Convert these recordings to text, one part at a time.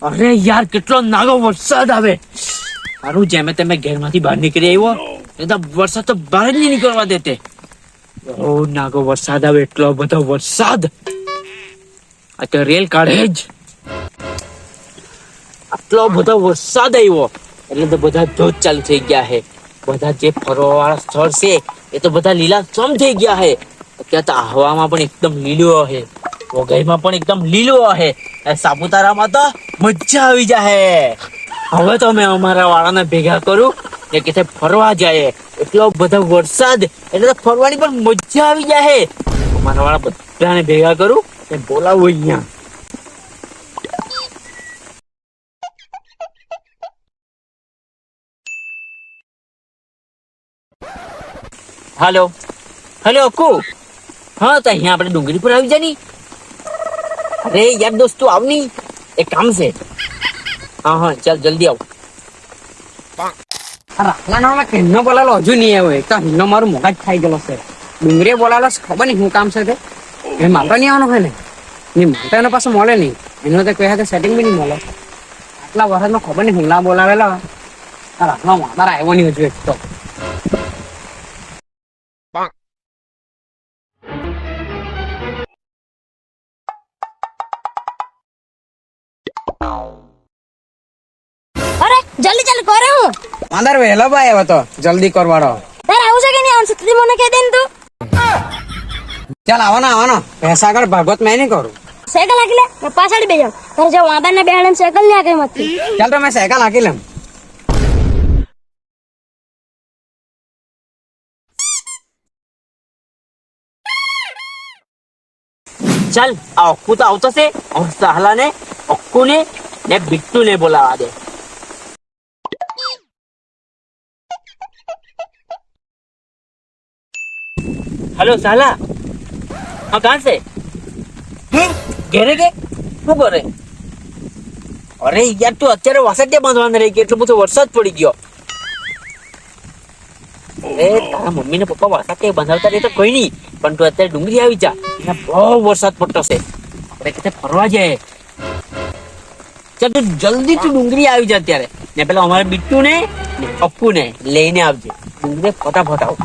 અરે યાર કેટલો નાગો વરસાદ આવે. સારું જેમે તમે ઘેરમાંથી બહાર નીકળી આવ્યો એ તો વરસાદ તો બહાર જ નહીં નીકળવા દેતે. ઓ નાગો વરસાદ આવે, એટલો બધો વરસાદ. આ તો રેલ કાઢે જ. આટલો બધો વરસાદ આવ્યો એટલે તો બધા ધોધ ચાલુ થઈ ગયા છે. બધા જે ફરવા વાળા સ્થળ છે એ તો બધા લીલાછમ થઈ ગયા છે. અત્યારે તો આહવામાં પણ એકદમ લીલો છે, વઘઈમાં પણ એકદમ લીલો છે. સાપુતારામાં તો મજા આવી જાય. હવે તો મેં અમારા વાળાને ભેગા કરું એ કે ફરવા જાય. એટલો બધો વરસાદ એટલે તો ફરવાની પણ મજા આવી જાય. અમારા વાળા બધાને ભેગા કરું એ બોલાવું અહીંયા. હાલો હેલો અકુ. હા તો અહીંયા આપણે ડુંગળી પર આવી જાય ની. અરે યાર દોસ્ત તું આવ ની, એક કામ છે. હા હા ચાલ જલ્દી આવ. રાખલાનો કેનો બોલાલો હજુ નહીં આવ્યો. એક તો હિનો મારું મોઢા જ ખાઈ ગયેલો છે. ડુંગળી બોલાલો ખબર નહીં શું કામ છે તે. એ માલતો નહીં આવવાનો હોય ને નહીં માલતો એનો પાસે મળે નહીં. એનો તો કહે સેટિંગ બી નહીં મળે. આટલા વરસાદમાં ખબર નહીં હુંલા બોલાવેલા. રાખલો માતાર આવ્યો નહીં હજુ એક તો. અરે જલ્દી ચાલ કરે હું માતાર વહેલો ભાઈ આવ્યો તો જલ્દી કરવાડો. તારે આવું છે કે નહીં આવશે તું મને કહી દે ને તું. ચાલ આવવાનો પૈસા આગળ ભાગવત મેં નહીં કરું. સાયકલ હાકી લે મેં પાછળ બે જાઉં. તારે જો વાંદા ને બેહાડે સાયકલ ને આગળ મત. ચાલ તો મેં સાયકલ હાકી લેમ. ચાલ આ અક્કુ તો આવતો છે. સહલા ને અક્કુ ને બિટ્ટુ ને બોલાવા દે. हेलो साला हाँ कहाँ से घेरे के શું કરે? અરે યાર તું અત્યારે વાસઠિયા બાંધવાના રહી ગઈ એટલો બધો વરસાદ પડી ગયો. અરે તારા મમ્મી ને પપ્પા વાસઠિયા બાંધવતા રહે તો કોઈ નહીં, પણ તું અત્યારે ડુંગળી આવી જા. અહીંયા બહુ વરસાદ પડતો છે. આપણે કશે ફરવા જાય. ચાલ તું જલ્દી તું ડુંગળી આવી જા અત્યારે ને પેલા અમારે બિટ્ટુ ને અપ્પુ ને લઈને આવજે. ડુંગળી ફટાફટ આવ.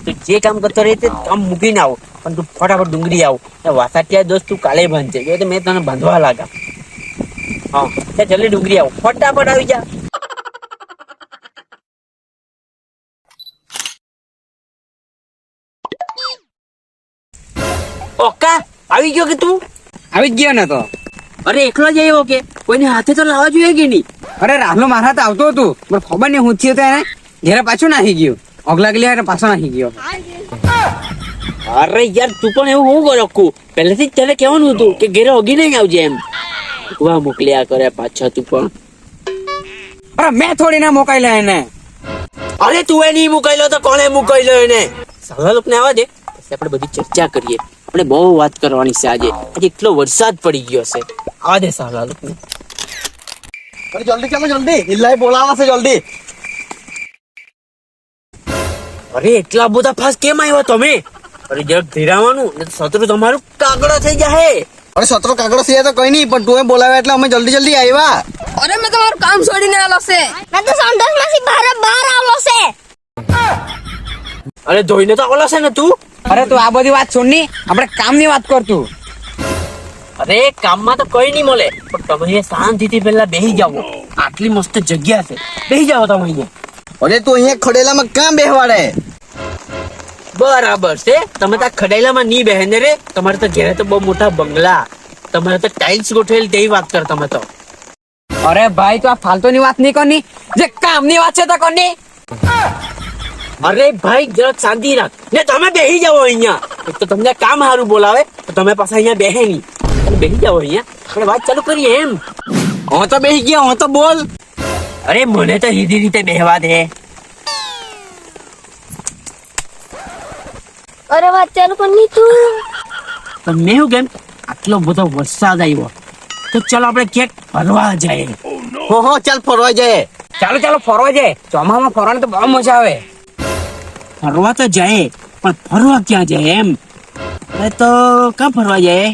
તું જે કામ કરતો રહે તે કામ મૂકીને આવ, પણ તું ફટાફટ ડુંગળી આવ. વાસાટિયા દોસ્ત તું કાલે બાંધજે તો મેં તને બાંધવા લાગા. હા ચાલ જલ્દી ડુંગળી આવ, ફટાફટ આવી જા. ઓકા આવી ગયો કે તું? આવી જ ગયો ને તો. અરે એકલો જ આવ્યો કે કોઈને હાથે તો લાવવા જોઈએ કે નહીં? અરે રાહલો મારા હાથે આવતો હતું પણ ખબર નહીં હું થયું એને ઘેરે પાછું નાખી ગયું. ઓગલા પાછો નાખી ગયો. અરે યાર તું પણ એવું હું કરો અક્કુ? પહેલેથી જ તને કહેવાનું હતું કે ઘેરે ઓગી નહીં આવજે એમ. વાહ મોકલ્યા કરે પાછા તું પણ. અરે મેં થોડી ના મોકલ્યો એને. અરે તું એ નહીં મુકાયેલો તો કોણે મુકાયેલો એને? સગા લોકોને આવવા દે પછી આપણે બધી ચર્ચા કરીએ. આપણે બહુ વાત કરવાની છે આજે. આજે એટલો વરસાદ પડી ગયો છે. આવવા દે સગા લોકોને. અરે જલ્દી ચાલો જલ્દી, ઇલ્લાય બોલાવા છે જલ્દી. અરે એટલા બધા ફાસ્ટ કેમ આવ્યા તમે? અરે જરાક ધીરાવાનું ને શત્રુ તમારું કાગડો થઈ જાય. અરે સત્રો કાગડો છે તો કઈ નહીં, પણ તું બોલાવ્યા એટલે અમે જલ્દી જલ્દી આવ્યા. અરે મેં તમારું કામ છોડીને આલો છે. મેં તો સંડાસમાંથી બહાર આવલો છે. અરે ધોઈને તો ઓલા છે ને તું. અરે તું આ બધી વાત છોડ ની, આપણે કામની વાત કરતું. અરે કામમાં તો કઈ નહીં મળે, પણ તમે અહીંયા શાંતિથી પેલા બેસી જાઓ. આટલી મસ્ત જગ્યા છે, બેસી જાઓ તમે અહીંયા. અરે તું અહીંયા ખડેલામાં કામ બેહવાડે? બરાબર છે, તમે તો ખડાયેલામાં નહીં બેહને રે. તમારે તો ઘેરે તો બહુ મોટા બંગલા, તમારે તો ટાઇલ્સ ગોઠવેલ તેવી વાત કર તમે તો. અરે ભાઈ તું આ ફાલતુની વાત નહીં કરની, જે કામની વાત છે તો કરની. અરે ભાઈ જરાક શાંતિ રાખ ને તમે બેસી જાઓ અહીંયા. એક તો તમને કામ સારું બોલાવે તો તમે પાછા અહીંયા બેહે નહીં. તમે બેસી જાઓ અહીંયા, આપણે વાત ચાલુ કરીએ એમ. હું તો બેસી ગયા, હું તો બોલ. અરે મને તો સીધી રીતે બેહવા દે. અરે વાત ચાલુ કરની તું. પણ મેં શું કેમ આટલો બધો વરસાદ આવ્યો તો ચાલો આપણે ક્યાંક ફરવા જાય. હો ચાલ ફરવા જાય. ચાલો ચાલો ફરવા જાય. ચોમાસામાં ફરવાની તો બહુ મજા આવે. ફરવા તો જાય પણ ફરવા ક્યાં જાય એમ? અરે તો ક્યાં ફરવા જાય?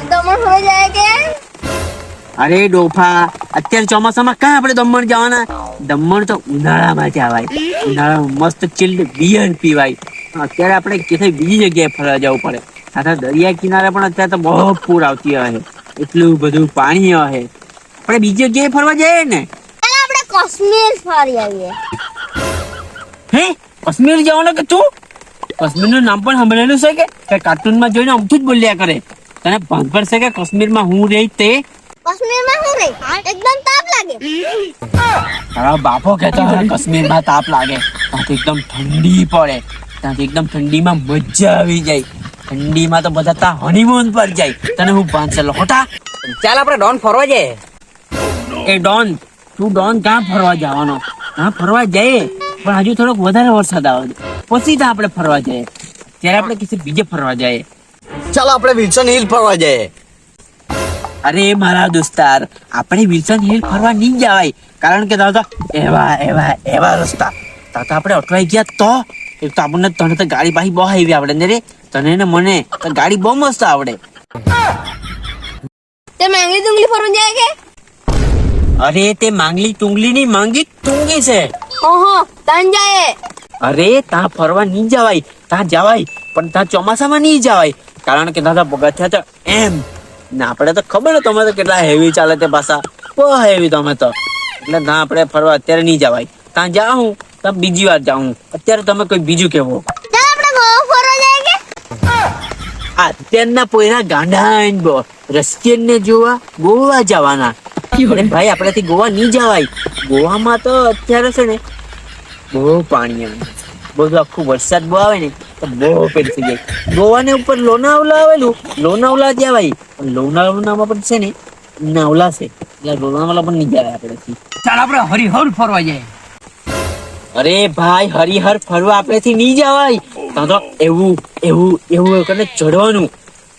દમણ ફરવા જાય કે? અરે ડોફા, અત્યારે ચોમાસામાં ક્યાં આપણે દમણ જવાના? દમણ તો ઉનાળામાં જવાય. ઉનાળામાં મસ્ત ચિલ્ડ બિયર પીવાય. અત્યારે આપણે કેથે બીજી જગ્યાએ ફરવા જવું પડે. સાથે દરિયા કિનારે પણ અત્યારે તો બહુ પૂર આવતી હશે, એટલું બધું પાણી હશે. આપણે બીજી જગ્યાએ ફરવા જઈએ ને. ચાલો આપણે કાશ્મીર ફરી આવીએ. હે, કાશ્મીર જવાનું કે તું? કાશ્મીરનું નામ પણ સાંભળેલું છે કે કાર્ટૂનમાં જોઈને અમથું જ બોલ્યા કરે. તને ભાન પડશે કે કાશ્મીરમાં હું રહી તે? કાશ્મીરમાં શું રહી? એકદમ તાપ લાગે. તારા બાપો કહેતો હોય કાશ્મીરમાં તાપ લાગે. ત્યાંથી એકદમ ઠંડી પડે. ત્યાંથી એકદમ ઠંડીમાં મજા આવી જાય. ઠંડીમાં તો બધા ત્યાં હનીમૂન પર જાય. તને હું ભાન છે લોટા? ચાલ આપણે ડોન ફરવા જઈએ. એ ડોન, તું ડોન ક્યાં ફરવા જવાનો? હા ફરવા જઈએ, પણ હજુ થોડોક વધારે વરસાદ આવે પછી તો આપણે ફરવા જઈએ. ત્યારે આપણે કિસી બીજે ફરવા જઈએ. ચાલો આપણે વિલ્સન હિલ ફરવા જઈએ. અરે મારા દોસ્તાર, આપણે વિલ્સન હિલ ફરવા નહીં જવાય. કારણ કે તારા તો એવા રસ્તા. તાતા આપણે અટવાઈ ગયા તો એક તો આપણને તને તો ગાડી પાછી બહુ આવી આવડે ને રે. તને ને મને તો ગાડી બહુ મસ્ત આવડે. તે માંગલી ડુંગલી ફરવા જાય કે? અરે તે માંગલી તુંગલી નહીં, માંગી તુંગી છે. ઓહો, તાન જાય. અરે ત્યાં ફરવા નહીં જવાય. ત્યાં જવાય પણ ત્યાં ચોમાસામાં નહીં જવાય. કારણ કે દાદા પગથિયા તો એમ ને આપણે તો ખબર ને તમે તો કેટલા હેવી ચાલે તે પાછા, બહુ હેવી તમે તો. એટલે ત્યાં આપણે ફરવા અત્યારે નહીં જવાય. ત્યાં જાઉં તો બીજી વાર જાઉં. અત્યારે તમે કોઈ બીજું કહેવો. ચાલો આપણે ગોવા ફરવા જઈએ કે? અત્યારના પોયરા ગાંડા રશિયન ને જોવા ગોવા જવાના. અરે ભાઈ આપણાથી ગોવા નહીં જવાય. ગોવામાં તો અત્યારે છે ને બહુ પાણી આવે, બધું આખું વરસાદ બહુ આવે ને તો બહુ પેલું થઈ જાય. ગોવાને ઉપર લોનાવલા આવેલું, લોનાવલા જવાય. પણ લોનાવલામાં પણ છે ને નાવલા છે, એટલે લોનાવલા પણ નહીં જવાય આપણાથી. ચાલ આપણે હરિહર ફરવા જઈએ. અરે ભાઈ હરિહર ફરવા આપણાથી નહીં જવાય. ત્યાં તો એવું કરીને ચડવાનું.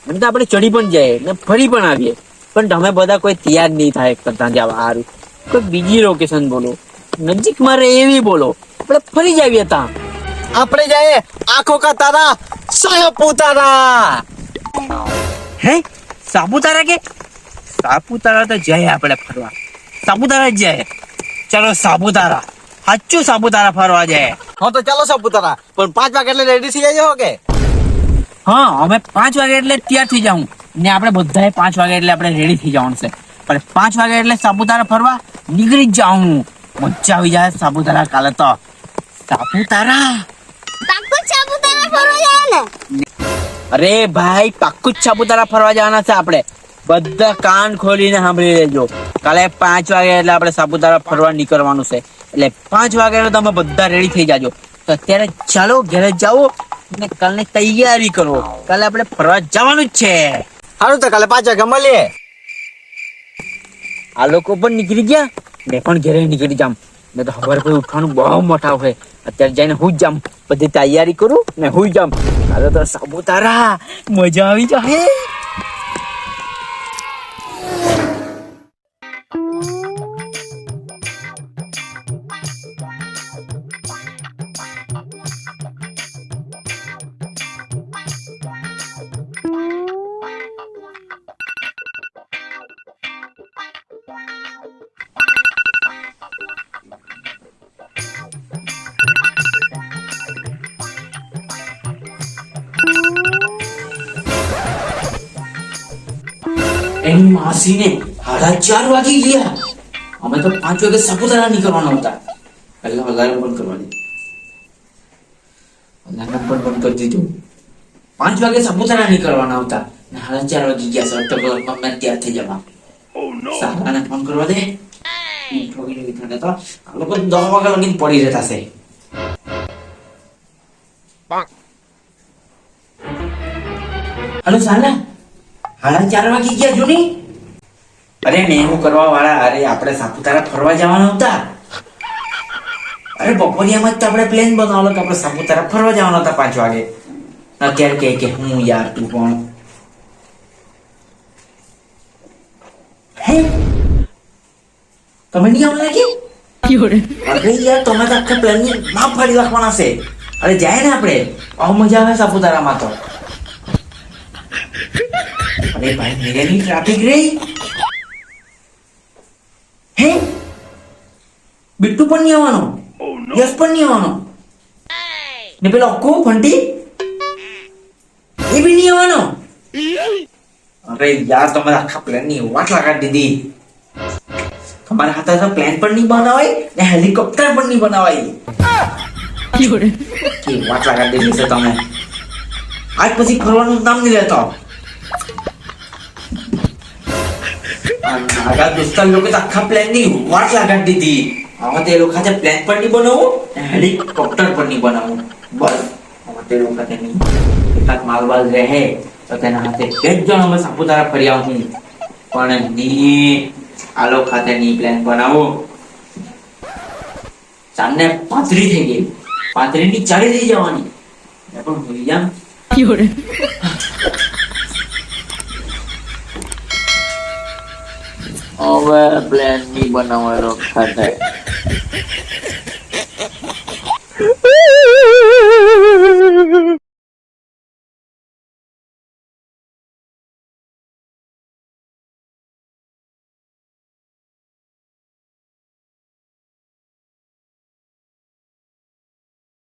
અને તો આપણે ચડી પણ જઈએ ને ફરી પણ આવીએ. પણ તમે બધા કોઈ તૈયાર નહીં થાય કરતા જવા સારું. કોઈ બીજી લોકેશન બોલો, નજીકમાં રહે એવી બોલો, આપણે ફરી જાવીએ. ત્યાં આપણે જઈએ આંખો કા તારા સાપુતારા. હે સાપુતારા કે? સાપુતારા તો જઈએ આપણે ફરવા. સાપુતારા જ જઈએ. ચલો સાપુતારા, સાચું સાપુતારા ફરવા જઈએ. હા તો ચાલો સાપુતારા, પણ 5 વાગે એટલે રેડી થઈ જાય કે? હા અમે 5 વાગે એટલે તૈયાર થઈ જાઉં ને. આપણે બધાએ 5 વાગે એટલે આપણે રેડી થઈ જવાનું છે. પણ 5 વાગે એટલે સાપુતારા ફરવા નીકળી જ જાઉં. મજા આવી જાય સાપુતારા કાલે તો. સાપુતારા પાક્કું જ સાપુતારા ફરવા જઈએ ને? અરે ભાઈ પાક્કું જ સાપુતારા ફરવા જવાના છે આપણે. બધા કાન ખોલીને સાંભળી લેજો. કાલે 5 વાગે એટલે આપણે સાપુતારા ફરવા નીકળવાનું છે. એટલે 5 વાગે એટલે તમે બધા રેડી થઈ જાજો. તો અત્યારે ચાલો ઘરે જાઓ ને કાલની તૈયારી કરો. કાલે આપણે ફરવા જવાનું જ છે. સારું તો કાલે 5 વાગે મળીએ. આ લોકો પણ નીકળી ગયા, મેં પણ ઘરે નીકળી જામ. મેં તો ખબર કોઈ ઉઠવાનું બહુ મોટા હોય. અત્યારે જઈને હું જ જામ, બધી તૈયારી કરું ને હું જામ. કાલે તો સાપુતારા મજા આવી જાય. એની માસીને 4:30 વાગી ગયા. અમે તો 5 વાગે સાપુતારા નીકળવાના હતા. પહેલા અલાર્મ બંધ કરવા દે. અલાર્મ પણ બંધ કરી દીધું. 5 વાગે સાપુતારા નીકળવાના હતા ને 4:30 વાગી ગયા. 7 કલાકમાં મેં તૈયાર થઈ જવા. સારાને ફોન કરવા દે. તો આ લોકો 10 વાગ્યા લગીને પડી રહેતા છે. હલો સાલા, 4:30 વાગી ગયા જોની. અરે ને હું કરવા વાળા, અરે આપણે સાપુતારા ફરવા જવાના હતા. અરે બપોરિયામાં જ તો આપણે પ્લેન બનાવેલો કે આપણે સાપુતારા ફરવા જવાના હતા 5 વાગે. અત્યારે કે હું યાર તું પણ હે તમે નહીં આવવાના કે? અરે યાર તમે તો આખા પ્લાન ની માપ ફાડી રાખવાના છે. અરે જાય ને આપણે, બહુ મજા આવે સાપુતારામાં તો. અરે ભાઈ મેરેની ટ્રાફિક રહી. હે બિટ્ટુ પણ નહીં આવવાનો યશ પણ નહીં આવવાનો ને પેલો અક્કુ ફંટી એ બી નહીં આવવાનો અરે યાર તમારા આખા પ્લાન ની વાટ લગાડી દીધી તમારા હાથે તો પ્લાન પણ નહીં બનાવાય ને હેલિકોપ્ટર પણ નહીં બનાવાય કે વાટ લગાડી દીધી છે તમે આજ પછી ફરવાનું નામ નહીં લેતો આગળ દોસ્તાર લોકો તો આખા પ્લાન ની વાટ લગાડી દીધી હવે તે લોકો હાથે પ્લાન પણ નહીં બનાવું ને હેલિકોપ્ટર પણ નહીં બનાવું બસ હવે તે લોકો હાથે નહીં એકાદ માલબાલ રહે તો તેના હાથે બે જ જણ અમે સાપુતારા ફરી આવું પણ ની આ લોકો ખાતે ની પ્લાન બનાવો ચાંદને 35 થઈ ગઈ 35 ની 40 થઈ જવાની પણ ભૂલી જામ હવે પ્લાન ની બનાવવાનો ખાતે